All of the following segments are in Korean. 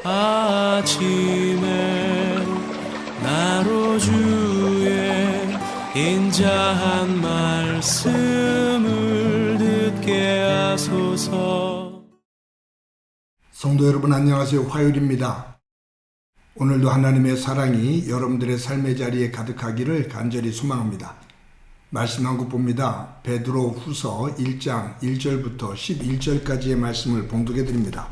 아침에 나로 주의 인자한 말씀을 듣게 하소서. 성도 여러분 안녕하세요. 화요일입니다. 오늘도 하나님의 사랑이 여러분들의 삶의 자리에 가득하기를 간절히 소망합니다. 말씀 한 곳 봅니다. 베드로 후서 1장 1절부터 11절까지의 말씀을 봉독해 드립니다.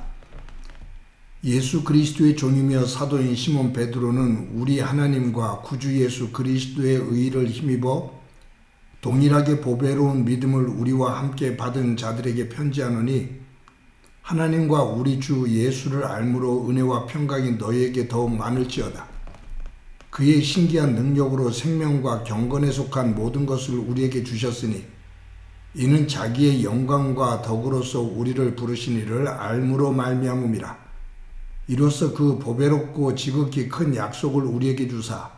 예수 그리스도의 종이며 사도인 시몬 베드로는 우리 하나님과 구주 예수 그리스도의 의를 힘입어 동일하게 보배로운 믿음을 우리와 함께 받은 자들에게 편지하노니 하나님과 우리 주 예수를 알므로 은혜와 평강이 너희에게 더욱 많을지어다. 그의 신기한 능력으로 생명과 경건에 속한 모든 것을 우리에게 주셨으니 이는 자기의 영광과 덕으로서 우리를 부르신 이를 알므로 말미암음이라. 이로써 그 보배롭고 지극히 큰 약속을 우리에게 주사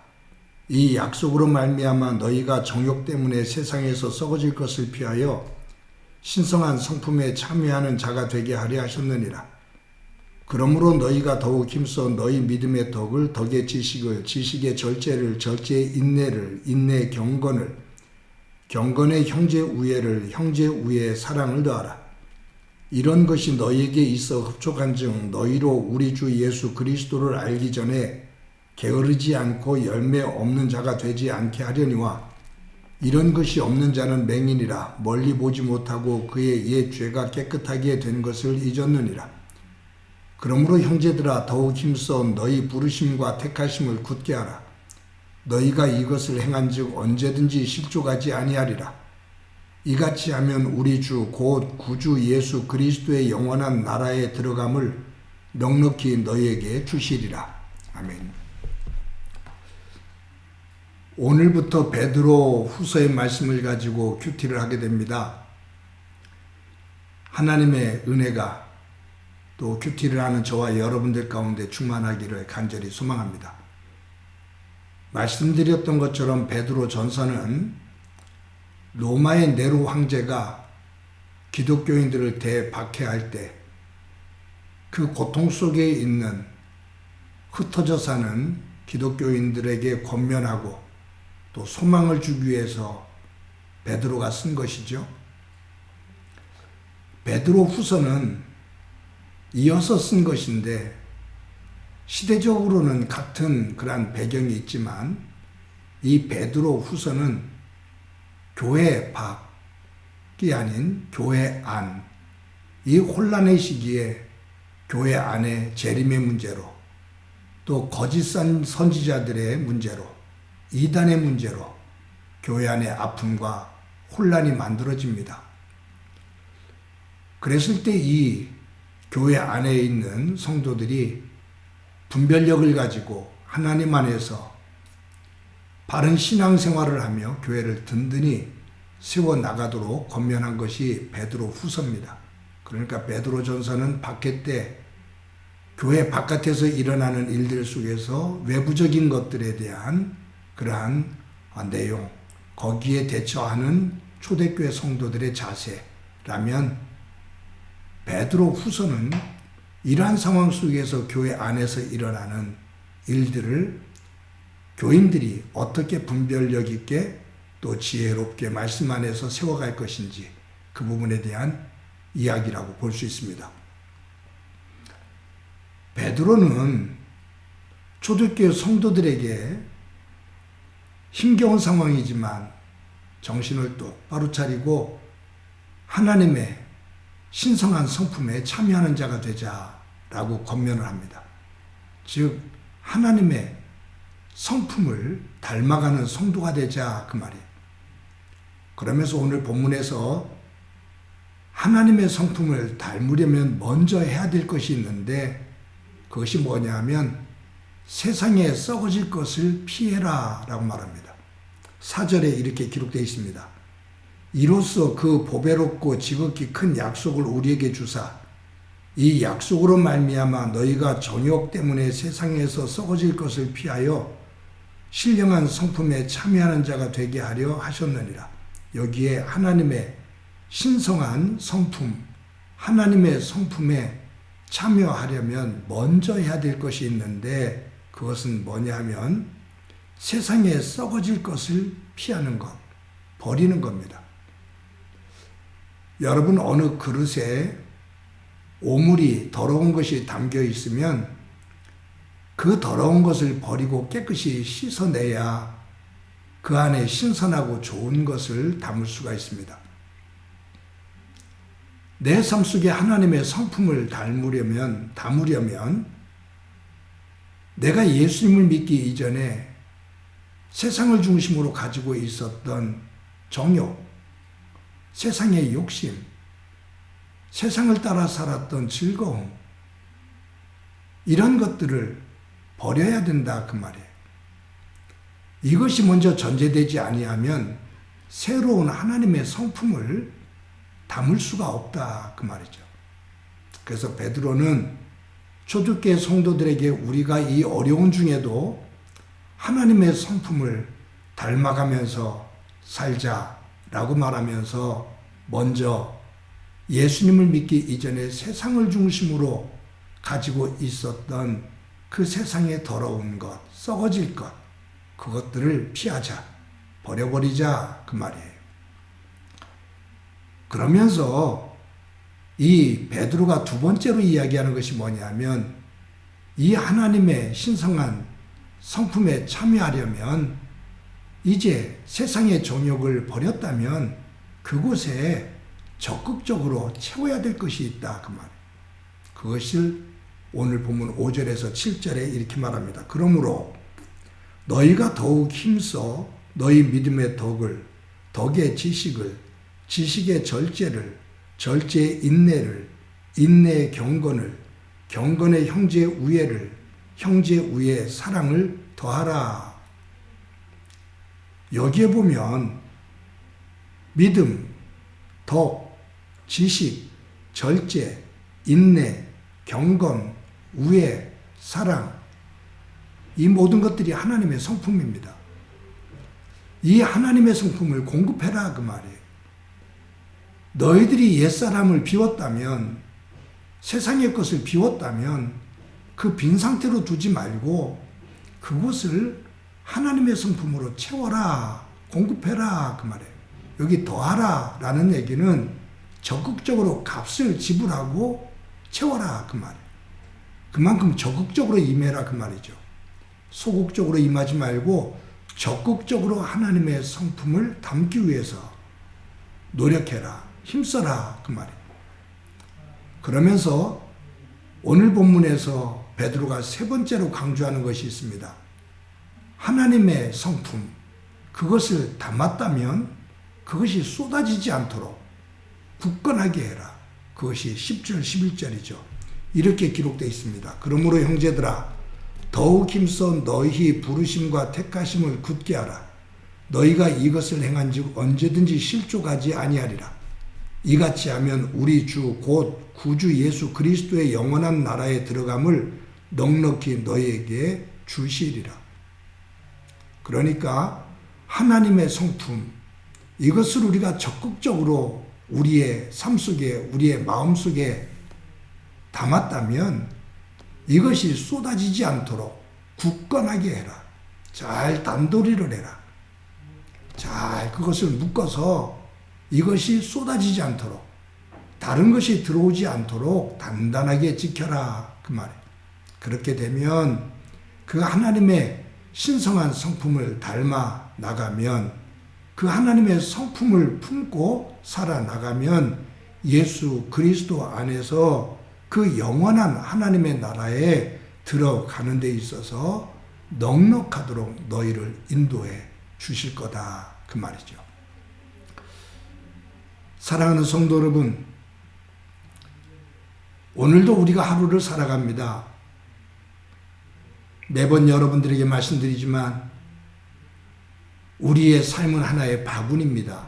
이 약속으로 말미암아 너희가 정욕 때문에 세상에서 썩어질 것을 피하여 신성한 성품에 참여하는 자가 되게 하려 하셨느니라. 그러므로 너희가 더욱 힘써 너희 믿음의 덕을 덕의 지식을, 지식의 절제를, 절제의 인내를, 인내의 경건을, 경건의 형제 우애를, 형제 우애의 사랑을 더하라. 이런 것이 너희에게 있어 흡족한즉 너희로 우리 주 예수 그리스도를 알기 전에 게으르지 않고 열매 없는 자가 되지 않게 하려니와 이런 것이 없는 자는 맹인이라 멀리 보지 못하고 그의 옛 죄가 깨끗하게 된 것을 잊었느니라. 그러므로 형제들아 더욱 힘써 너희 부르심과 택하심을 굳게 하라. 너희가 이것을 행한즉 언제든지 실족하지 아니하리라. 이같이 하면 우리 주 곧 구주 예수 그리스도의 영원한 나라에 들어감을 넉넉히 너희에게 주시리라. 아멘. 오늘부터 베드로 후서의 말씀을 가지고 큐티를 하게 됩니다. 하나님의 은혜가 또 큐티를 하는 저와 여러분들 가운데 충만하기를 간절히 소망합니다. 말씀드렸던 것처럼 베드로 전서는 로마의 네로 황제가 기독교인들을 대박해할 때 그 고통 속에 있는 흩어져 사는 기독교인들에게 권면하고 또 소망을 주기 위해서 베드로가 쓴 것이죠. 베드로 후서는 이어서 쓴 것인데 시대적으로는 같은 그러한 배경이 있지만 이 베드로 후서는 교회 밖이 아닌 교회 안, 이 혼란의 시기에 교회 안의 재림의 문제로 또 거짓 선지자들의 문제로 이단의 문제로 교회 안의 아픔과 혼란이 만들어집니다. 그랬을 때 이 교회 안에 있는 성도들이 분별력을 가지고 하나님 안에서 바른 신앙생활을 하며 교회를 든든히 세워나가도록 권면한 것이 베드로 후서입니다. 그러니까 베드로 전서는 박해 때 교회 바깥에서 일어나는 일들 속에서 외부적인 것들에 대한 그러한 내용, 거기에 대처하는 초대교회 성도들의 자세라면 베드로 후서는 이러한 상황 속에서 교회 안에서 일어나는 일들을 교인들이 어떻게 분별력 있게 또 지혜롭게 말씀 안에서 세워갈 것인지 그 부분에 대한 이야기라고 볼 수 있습니다. 베드로는 초대교회 성도들에게 힘겨운 상황이지만 정신을 똑바로 차리고 하나님의 신성한 성품에 참여하는 자가 되자라고 권면을 합니다. 즉 하나님의 성품을 닮아가는 성도가 되자 그 말이에요. 그러면서 오늘 본문에서 하나님의 성품을 닮으려면 먼저 해야 될 것이 있는데 그것이 뭐냐 하면 세상에 썩어질 것을 피해라 라고 말합니다. 4절에 이렇게 기록되어 있습니다. 이로써 그 보배롭고 지극히 큰 약속을 우리에게 주사 이 약속으로 말미암아 너희가 정욕 때문에 세상에서 썩어질 것을 피하여 신령한 성품에 참여하는 자가 되게 하려 하셨느니라. 여기에 하나님의 신성한 성품, 하나님의 성품에 참여하려면 먼저 해야 될 것이 있는데 그것은 뭐냐 하면 세상에 썩어질 것을 피하는 것, 버리는 겁니다. 여러분 어느 그릇에 오물이 더러운 것이 담겨 있으면 그 더러운 것을 버리고 깨끗이 씻어내야 그 안에 신선하고 좋은 것을 담을 수가 있습니다. 내 삶 속에 하나님의 성품을 담으려면 내가 예수님을 믿기 이전에 세상을 중심으로 가지고 있었던 정욕, 세상의 욕심, 세상을 따라 살았던 즐거움, 이런 것들을 버려야 된다 그 말이에요. 이것이 먼저 전제되지 아니하면 새로운 하나님의 성품을 담을 수가 없다 그 말이죠. 그래서 베드로는 초대교회 성도들에게 우리가 이 어려운 중에도 하나님의 성품을 닮아가면서 살자라고 말하면서 먼저 예수님을 믿기 이전에 세상을 중심으로 가지고 있었던 그 세상의 더러운 것, 썩어질 것, 그것들을 피하자, 버려버리자 그 말이에요. 그러면서 이 베드로가 두 번째로 이야기하는 것이 뭐냐면 이 하나님의 신성한 성품에 참여하려면 이제 세상의 정욕을 버렸다면 그곳에 적극적으로 채워야 될 것이 있다 그 말이에요. 그것을 오늘 본문 5절에서 7절에 이렇게 말합니다. 그러므로 너희가 더욱 힘써 너희 믿음의 덕을, 덕의 지식을, 지식의 절제를, 절제의 인내를, 인내의 경건을, 경건의 형제 우애를, 형제 우애의 사랑을 더하라. 여기에 보면 믿음, 덕, 지식, 절제, 인내, 경건, 우애, 사랑, 이 모든 것들이 하나님의 성품입니다. 이 하나님의 성품을 공급해라 그 말이에요. 너희들이 옛사람을 비웠다면, 세상의 것을 비웠다면 그 빈 상태로 두지 말고 그것을 하나님의 성품으로 채워라, 공급해라 그 말이에요. 여기 더하라 라는 얘기는 적극적으로 값을 지불하고 채워라 그 말이에요. 그만큼 적극적으로 임해라 그 말이죠. 소극적으로 임하지 말고 적극적으로 하나님의 성품을 담기 위해서 노력해라, 힘써라 그 말이에요. 그러면서 오늘 본문에서 베드로가 세 번째로 강조하는 것이 있습니다. 하나님의 성품, 그것을 담았다면 그것이 쏟아지지 않도록 굳건하게 해라. 그것이 10절, 11절이죠. 이렇게 기록되어 있습니다. 그러므로 형제들아, 더욱 힘써 너희 부르심과 택하심을 굳게 하라. 너희가 이것을 행한즉 언제든지 실족하지 아니하리라. 이같이 하면 우리 주 곧 구주 예수 그리스도의 영원한 나라에 들어감을 넉넉히 너희에게 주시리라. 그러니까 하나님의 성품, 이것을 우리가 적극적으로 우리의 삶 속에, 우리의 마음 속에 담았다면 이것이 쏟아지지 않도록 굳건하게 해라. 잘 단도리를 해라. 잘 그것을 묶어서 이것이 쏟아지지 않도록, 다른 것이 들어오지 않도록 단단하게 지켜라 그 말이에요. 그렇게 되면 그 하나님의 신성한 성품을 닮아 나가면, 그 하나님의 성품을 품고 살아나가면 예수 그리스도 안에서 그 영원한 하나님의 나라에 들어가는 데 있어서 넉넉하도록 너희를 인도해 주실 거다 그 말이죠. 사랑하는 성도 여러분, 오늘도 우리가 하루를 살아갑니다. 매번 여러분들에게 말씀드리지만 우리의 삶은 하나의 바구니입니다.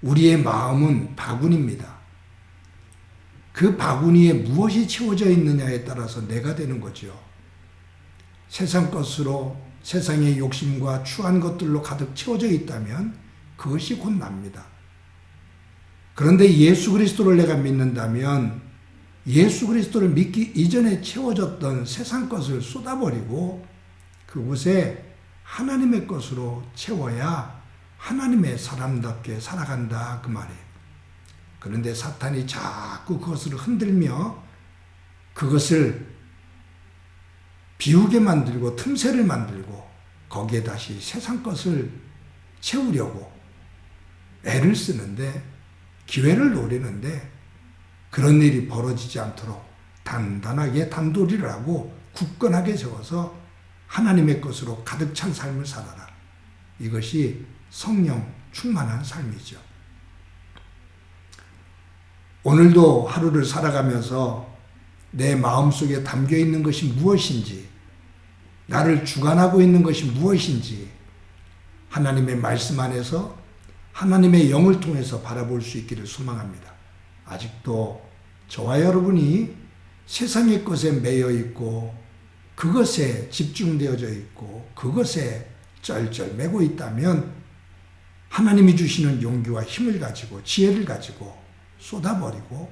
우리의 마음은 바구니입니다. 그 바구니에 무엇이 채워져 있느냐에 따라서 내가 되는 거죠. 세상 것으로, 세상의 욕심과 추한 것들로 가득 채워져 있다면 그것이 곧 납니다. 그런데 예수 그리스도를 내가 믿는다면 예수 그리스도를 믿기 이전에 채워졌던 세상 것을 쏟아버리고 그곳에 하나님의 것으로 채워야 하나님의 사람답게 살아간다 그 말이에요. 그런데 사탄이 자꾸 그것을 흔들며 그것을 비우게 만들고 틈새를 만들고 거기에 다시 세상 것을 채우려고 애를 쓰는데 기회를 노리는데 그런 일이 벌어지지 않도록 단단하게 단도리를 하고 굳건하게 세워서 하나님의 것으로 가득 찬 삶을 살아라. 이것이 성령 충만한 삶이죠. 오늘도 하루를 살아가면서 내 마음속에 담겨 있는 것이 무엇인지, 나를 주관하고 있는 것이 무엇인지 하나님의 말씀 안에서 하나님의 영을 통해서 바라볼 수 있기를 소망합니다. 아직도 저와 여러분이 세상의 것에 매여 있고 그것에 집중되어져 있고 그것에 쩔쩔매고 있다면 하나님이 주시는 용기와 힘을 가지고 지혜를 가지고 쏟아버리고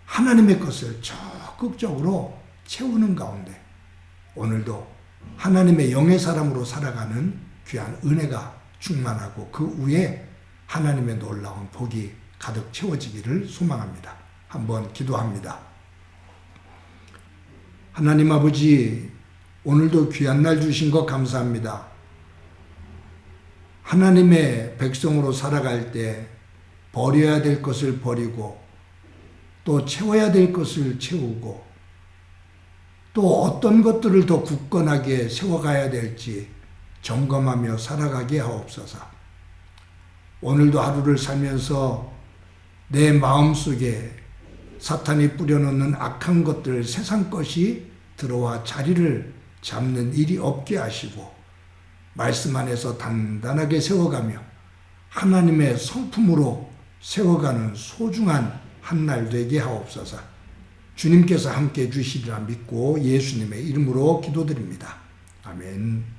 하나님의 것을 적극적으로 채우는 가운데 오늘도 하나님의 영의 사람으로 살아가는 귀한 은혜가 충만하고 그 위에 하나님의 놀라운 복이 가득 채워지기를 소망합니다. 한번 기도합니다. 하나님 아버지, 오늘도 귀한 날 주신 것 감사합니다. 하나님의 백성으로 살아갈 때 버려야 될 것을 버리고 또 채워야 될 것을 채우고 또 어떤 것들을 더 굳건하게 세워가야 될지 점검하며 살아가게 하옵소서. 오늘도 하루를 살면서 내 마음속에 사탄이 뿌려놓는 악한 것들, 세상 것이 들어와 자리를 잡는 일이 없게 하시고 말씀 안에서 단단하게 세워가며 하나님의 성품으로 세워가는 소중한 한 날 되게 하옵소서. 주님께서 함께 해주시리라 믿고 예수님의 이름으로 기도드립니다. 아멘.